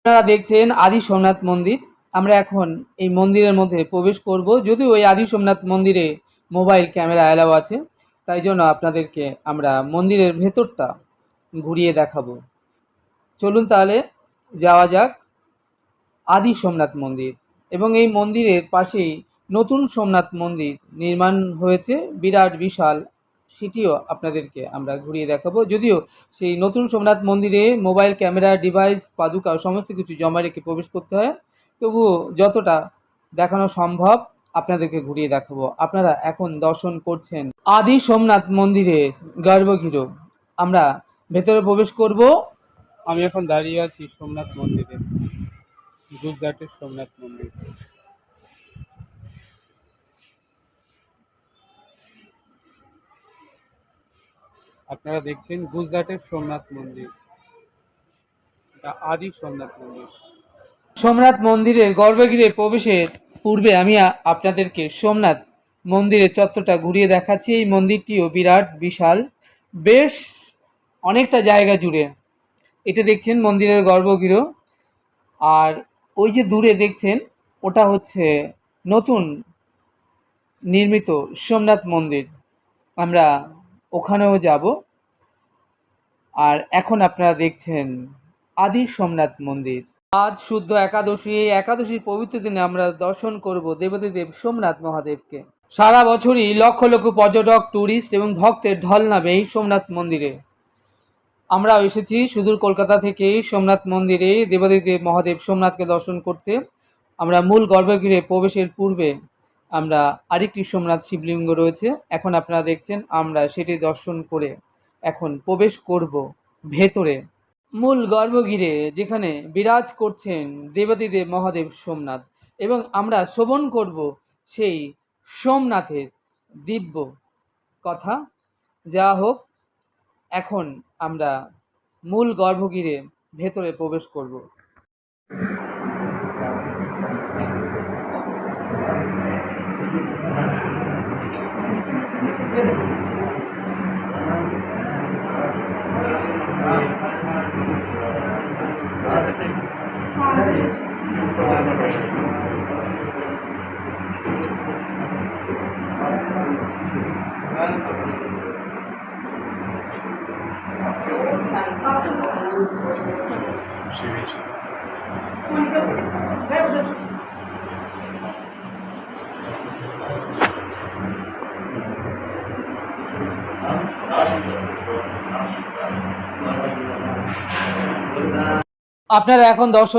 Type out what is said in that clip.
আপনারা দেখছেন আদি সোমনাথ মন্দির। আমরা এখন এই মন্দিরের মধ্যে প্রবেশ করব। যদিও ওই আদি সোমনাথ মন্দিরে মোবাইল ক্যামেরা অ্যালাউ আছে, তাই জন্য আপনাদেরকে আমরা মন্দিরের ভেতরটা ঘুরিয়ে দেখাবো। চলুন তাহলে যাওয়া যাক আদি সোমনাথ মন্দির। এবং এই মন্দিরের পাশেই নতুন সোমনাথ মন্দির নির্মাণ হয়েছে, বিরাট বিশাল, সেটিও আপনাদেরকে আমরা ঘুরিয়ে দেখাবো। যদিও সেই নতুন সোমনাথ মন্দিরে মোবাইল ক্যামেরা, ডিভাইস, পাদুকা সমস্ত কিছু জমা রেখে প্রবেশ করতে হয়, তবুও যতটা দেখানো সম্ভব আপনাদেরকে ঘুরিয়ে দেখাবো। আপনারা এখন দর্শন করছেন আদি সোমনাথ মন্দিরের গর্ভগৃহ। আমরা ভেতরে প্রবেশ করব। আমি এখন দাঁড়িয়ে আছি সোমনাথ মন্দিরে, গুজরাটের সোমনাথ মন্দির। আপনারা দেখছেন গুজরাটের সোমনাথ মন্দির, এটা আদি সোমনাথ মন্দির। সোমনাথ মন্দিরের গর্ভগৃহে প্রবেশের পূর্বে আমি আপনাদেরকে সোমনাথ মন্দিরের চত্বরটা ঘুরিয়ে দেখাচ্ছি। এই মন্দিরটিও বিরাট বিশাল, বেশ অনেকটা জায়গা জুড়ে। এটা দেখছেন মন্দিরের গর্ভগৃহ, আর ওই যে দূরে দেখছেন ওটা হচ্ছে নতুন নির্মিত সোমনাথ মন্দির। আমরা ওখানেও যাব। আর এখন আপনারা দেখছেন আদি সোমনাথ মন্দির। আজ শুদ্ধ একাদশী, এই একাদশীর পবিত্র দিনে আমরা দর্শন করব দেবাদিদেব সোমনাথ মহাদেবকে। সারা বছরই লক্ষ লক্ষ পর্যটক, ট্যুরিস্ট এবং ভক্তের ঢল নামে এই সোমনাথ মন্দিরে। আমরা এসেছি সুদূর কলকাতা থেকে সোমনাথ মন্দিরে দেবাদিদেব মহাদেব সোমনাথকে দর্শন করতে। আমরা মূল গর্ভগৃহে প্রবেশের পূর্বে আমরা আরেকটি সোমনাথ শিবলিঙ্গ রয়েছে, এখন আপনারা দেখছেন, আমরা সেটি দর্শন করে এখন প্রবেশ করব ভেতরে মূল গর্ভগৃহে, যেখানে বিরাজ করছেন দেবাদিদেব মহাদেব সোমনাথ, এবং আমরা শ্রবণ করব সেই সোমনাথের দিব্য কথা। যা হোক, এখন আমরা মূল গর্ভগৃহে ভেতরে প্রবেশ করব। আপনারা এখন দর্শন